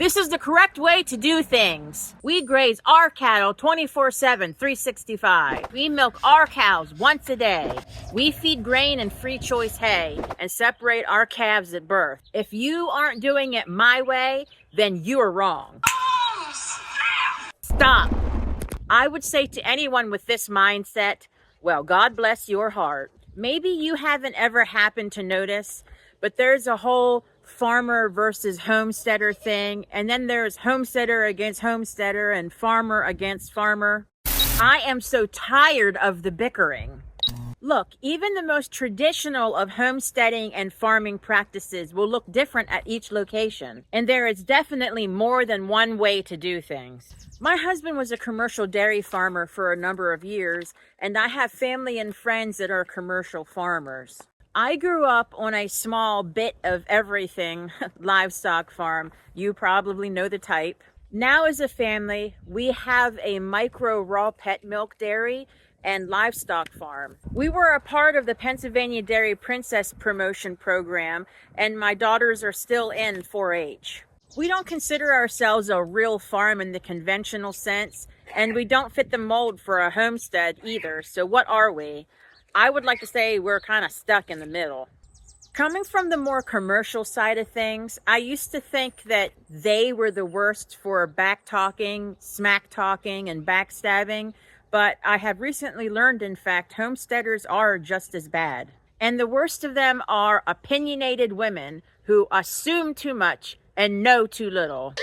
This is the correct way to do things. We graze our cattle 24/7, 365. We milk our cows once a day. We feed grain and free choice hay and separate our calves at birth. If you aren't doing it my way, then you are wrong. Stop. I would say to anyone with this mindset, well, God bless your heart. Maybe you haven't ever happened to notice, but there's a whole farmer versus homesteader thing, and then there's homesteader against homesteader and farmer against farmer. I am so tired of the bickering. Look, even the most traditional of homesteading and farming practices will look different at each location, and there is definitely more than one way to do things. My husband was a commercial dairy farmer for a number of years, and I have family and friends that are commercial farmers. I grew up on a small bit of everything livestock farm. You probably know the type. Now as a family, we have a micro raw pet milk dairy and livestock farm. We were a part of the Pennsylvania Dairy Princess promotion program, and my daughters are still in 4-H. We don't consider ourselves a real farm in the conventional sense, and we don't fit the mold for a homestead either. So what are we? I would like to say we're kind of stuck in the middle. Coming from the more commercial side of things, I used to think that they were the worst for back talking, smack talking, and backstabbing, but I have recently learned, in fact, homesteaders are just as bad. And the worst of them are opinionated women who assume too much and know too little.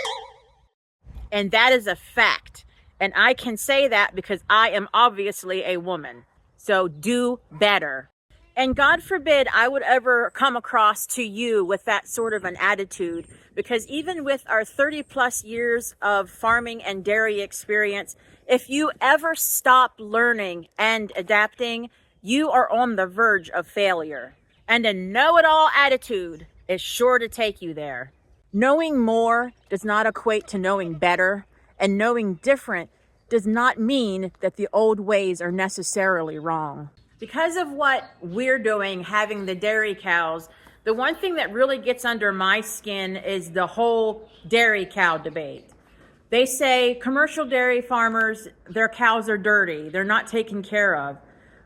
And that is a fact. And I can say that because I am obviously a woman. So do better. And God forbid I would ever come across to you with that sort of an attitude, because even with our 30 plus years of farming and dairy experience, if you ever stop learning and adapting, you are on the verge of failure. And a know-it-all attitude is sure to take you there. Knowing more does not equate to knowing better, and knowing different does not mean that the old ways are necessarily wrong. Because of what we're doing, having the dairy cows, the one thing that really gets under my skin is the whole dairy cow debate. They say commercial dairy farmers, their cows are dirty, they're not taken care of.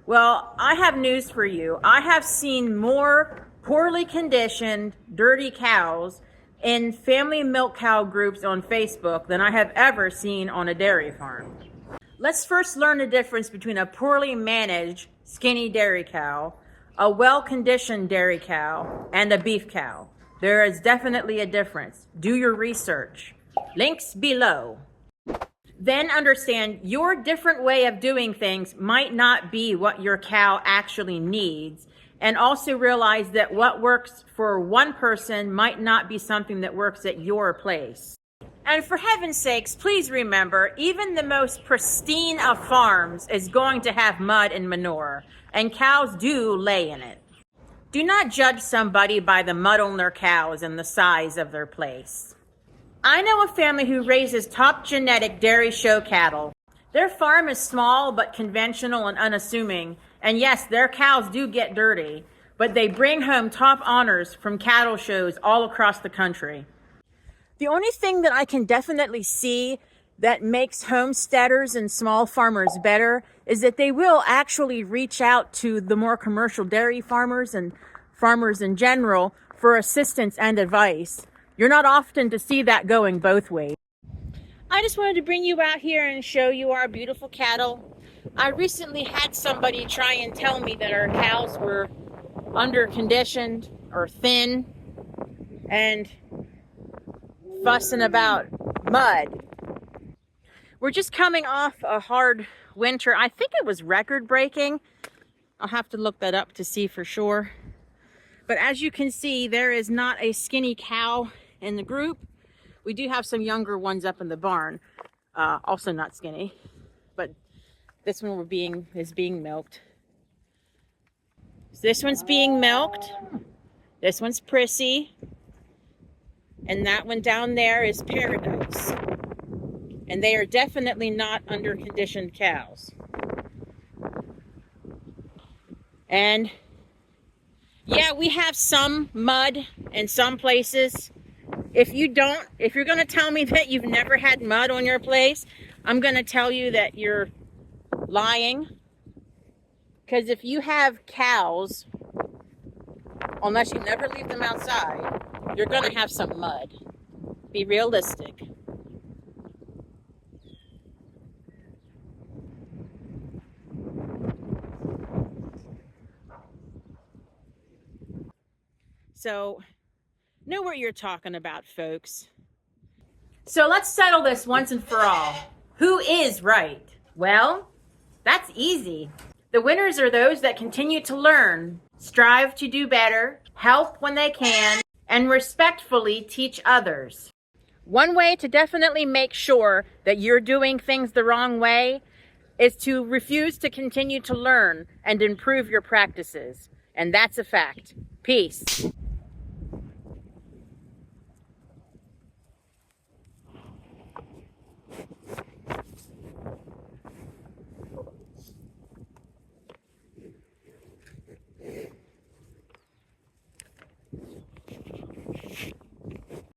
Well, I have news for you. I have seen more poorly conditioned, dirty cows in family milk cow groups on Facebook than I have ever seen on a dairy farm. Let's first learn the difference between a poorly managed, skinny dairy cow, a well-conditioned dairy cow, and a beef cow. There is definitely a difference. Do your research. Links below. Then understand your different way of doing things might not be what your cow actually needs. And also realize that what works for one person might not be something that works at your place. And for heaven's sakes, please remember, even the most pristine of farms is going to have mud and manure, and cows do lay in it. Do not judge somebody by the mud on their cows and the size of their place. I know a family who raises top genetic dairy show cattle. Their farm is small but conventional and unassuming, and yes, their cows do get dirty, but they bring home top honors from cattle shows all across the country. The only thing that I can definitely see that makes homesteaders and small farmers better is that they will actually reach out to the more commercial dairy farmers and farmers in general for assistance and advice. You're not often to see that going both ways. I just wanted to bring you out here and show you our beautiful cattle. I recently had somebody try and tell me that our cows were under-conditioned or thin and fussing about mud. We're just coming off a hard winter. I think it was record-breaking. I'll have to look that up to see for sure. But as you can see, there is not a skinny cow in the group. We do have some younger ones up in the barn, also not skinny, but this one is being milked. So this one's being milked. This one's Prissy. And that one down there is Paradise. And they are definitely not under-conditioned cows. And yeah, we have some mud in some places. If you're going to tell me that you've never had mud on your place, I'm going to tell you that you're lying. Because if you have cows, unless you never leave them outside, you're going to have some mud. Be realistic. So, know what you're talking about, folks. So let's settle this once and for all. Who is right? Well, that's easy. The winners are those that continue to learn, strive to do better, help when they can, and respectfully teach others. One way to definitely make sure that you're doing things the wrong way is to refuse to continue to learn and improve your practices. And that's a fact. Peace.